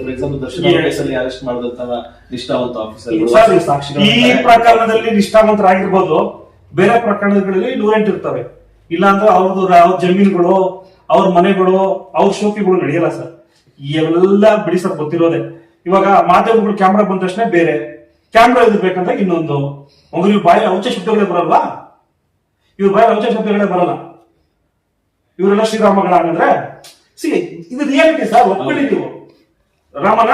For example Darshan ಕೇಸಲ್ಲಿ arrest ಮಾಡಿದಂತ ನಿಷ್ಠಾವಂತ ಆಫೀಸರ್ ಈ ಪ್ರಕರಣದಲ್ಲಿ ನಿಷ್ಠಾವಂತರಾಗಿರ್ಬೋದು, ಬೇರೆ ಪ್ರಕರಣಗಳಲ್ಲಿ 108 ಇರ್ತವೆ. ಇಲ್ಲಾಂದ್ರೆ ಅವ್ರ ಜಮೀನುಗಳು, ಅವ್ರ ಮನೆಗಳು, ಅವ್ರ ಶೋಕಿಗಳು ನಡೆಯಲ್ಲ ಸರ್. ಇವೆಲ್ಲ ಬಿಡಿ ಸರ್, ಗೊತ್ತಿರೋದೆ. ಇವಾಗ ಮಾಧ್ಯಮಗಳು ಕ್ಯಾಮ್ರಾ ಬಂದ ತಕ್ಷಣ ಬೇರೆ, ಕ್ಯಾಮ್ರಾ ಇರ್ಬೇಕಂದ್ರೆ ಇನ್ನೊಂದು. ಇವ್ರ ಬಾಯಿ ಔಚ ಶಬ್ದಗಳೇ ಬರಲ್ವಾ? ಇವ್ರ ಬಾಯಿ ಔಚ ಶಬ್ದಗಳೇ ಬರಲ್ಲ. ಇವರೆಲ್ಲ ಶ್ರೀರಾಮಗಳ ಹಂಗಂದ್ರೆ ಇದು ರಿಯಾಲಿಟಿ ಸರ್. ಒಪ್ಕೊಳ್ಳಿ ನೀವು. ರಾಮನ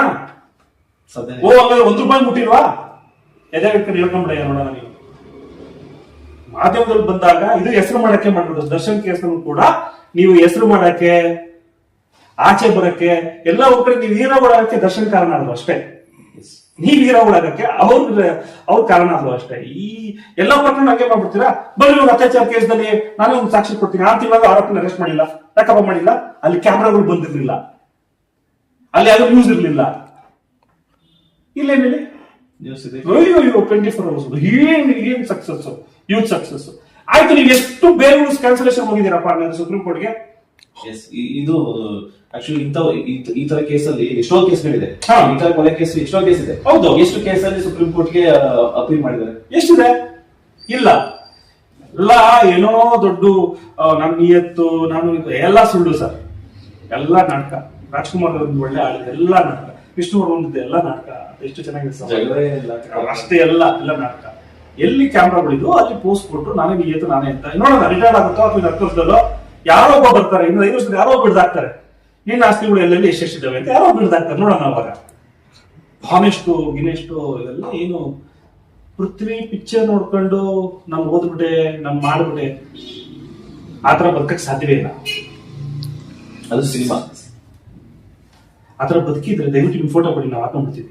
ಹಂಗಾದ್ರೆ ₹1 ಮುಟ್ಟಿಲ್ವಾ? ಎದೆ ಇಟ್ಕೊಂಡು ಹೇಳ್ಕೊಂಡ್ಬಿಡ ನೋಡೋಣ. ನೀವು ಮಾಧ್ಯಮದಲ್ಲಿ ಬಂದಾಗ ಇದು ಹೆಸರು ಮಾಡಕ್ಕೆ ಮಾಡ್ಬೋದು. ದರ್ಶನ್ ಕೇಸನ್ನು ಕೂಡ ನೀವು ಹೆಸರು ಮಾಡಕ್ಕೆ, ಆಚೆ ಬರಕ್ಕೆ, ಎಲ್ಲ ಕಡೆ ನೀವು ಹೀರೋ ಒಳಗಕ್ಕೆ ದರ್ಶನ್ ಕಾರಣ ಆದ್ರು ಅಷ್ಟೇ. ನೀವ್ ಹೀರೋ ಒಳಗಕ್ಕೆ ಅವ್ರ ಕಾರಣ ಆದ್ರು ಅಷ್ಟೇ. ಈ ಎಲ್ಲ ಪ್ರಕರಣ ಹಂಗೆ ಮಾಡ್ಬಿಡ್ತೀರಾ? ಬರೀ ಒಂದು ಅತ್ಯಾಚಾರ ಕೇಸ್ದಲ್ಲಿ ನಾನೇ ಒಂದು ಸಾಕ್ಷಿ ಕೊಡ್ತೀನಿ, 6 ತಿಂಗಳ ಆರೋಪಿನ ಅರೆಸ್ಟ್ ಮಾಡಿಲ್ಲ, ಯಾಕಪ್ಪ ಮಾಡಿಲ್ಲ? ಅಲ್ಲಿ ಕ್ಯಾಮ್ರಾಗಳು ಬಂದಿರ್ಲಿಲ್ಲ, ಅಲ್ಲಿ ಯಾವ್ದು ನ್ಯೂಸ್ ಇರ್ಲಿಲ್ಲ. ಇಲ್ಲೇನಿಲ್ಲ ನ್ಯೂಸ್ ಇದೆ. 24 hours ಏನ್ ಸಕ್ಸಸ್, ಯೂತ್ ಸಕ್ಸಸ್ ಆಯ್ತು. ನೀವು ಎಷ್ಟು ಬೇರೆ ಕ್ಯಾನ್ಸಲೇಷನ್ ಹೋಗಿದ್ದೀರಪ್ಪ ಅಂದ್ರೆ ಸುಪ್ರೀಂ ಕೋರ್ಟ್ಗೆ? ಇದು ಆಕ್ಚುಲಿ ಈ ತರ ಕೇಸಲ್ಲಿ ಎಷ್ಟೋ ಕೇಸ್ಗಳಿದೆ. ಈ ತರ ಕೊಲೆ ಕೇಸ್ ಎಷ್ಟೋ ಕೇಸ್ ಇದೆ. ಹೌದು. ಎಷ್ಟು ಕೇಸಲ್ಲಿ ಸುಪ್ರೀಂ ಕೋರ್ಟ್ಗೆ ಅಪೀಲ್ ಮಾಡಿದ್ದಾರೆ? ಎಷ್ಟಿದೆ? ಇಲ್ಲ. ಎಲ್ಲ ಏನೋ ದೊಡ್ಡ ನನ್ನ ನಿಯತ್ತು, ನಾನು ಎಲ್ಲ ಸುಳ್ಳು ಸರ್. ಎಲ್ಲ ನಾಟಕ. ರಾಜ್ಕುಮಾರ್ ಒಂದು ಒಳ್ಳೆ ಆಳಿದೆ, ಎಲ್ಲ ನಾಟಕ. ವಿಷ್ಣುವರ್ಧನ್ ಒಂದಿದೆ, ಎಲ್ಲ ನಾಟಕ. ಎಷ್ಟು ಚೆನ್ನಾಗಿದೆ ಅಷ್ಟೇ. ಎಲ್ಲ ನಾಟಕ. ಎಲ್ಲಿ ಕ್ಯಾಮ್ರಾಗಳಿದ್ದು ಅಲ್ಲಿ ಪೋಸ್ಟ್ ಕೊಟ್ಟು ನಾನೇ ನಿಯತ್ತು, ನಾನೇ ಅಂತ ನೋಡೋಣ. ರಿಟೈರ್ಡ್ ಆಗುತ್ತೋ ಅಥವಾ 10 ವರ್ಷದಲ್ಲೋ ಯಾರೋ ಒಬ್ಬ ಬರ್ತಾರೆ, ಇನ್ನು 5 ವರ್ಷದ ಯಾರೋ ಬಿಡ್ದಾಕ್ತಾರೆ. ನಿನ್ನ ಆಸ್ತಿಗಳು ಎಲ್ಲೆಲ್ಲಿ ಎಷ್ಟೆಷ್ಟಿದ್ದಾವೆ ಅಂತ ಯಾರೋ ಬಿಡ್ದಾಕ್ತಾರೆ. ನೋಡೋಣ ಅವಾಗ. ಹಾನೆಸ್ಟು ಗಿನೆಸ್ಟು ಇವೆಲ್ಲ ಏನು ಪೃಥ್ವಿ ಪಿಕ್ಚರ್ ನೋಡ್ಕೊಂಡು ನಮ್ ಓದ್ಬಿಟ್ಟೆ, ನಮ್ ಮಾಡ್ಬಿಟ್ಟೆ, ಆತರ ಬದುಕಕ್ಕೆ ಸಾಧ್ಯವೇ ಇಲ್ಲ. ಅದು ಸಿನಿಮಾ. ಆತರ ಬದುಕಿದ್ರೆ ದಯವಿಟ್ಟು ನಿಮ್ ಫೋಟೋ ಕೊಡಿ, ನಾವು ಹಾಕೊಂಡ್ಬಿಡ್ತೀವಿ.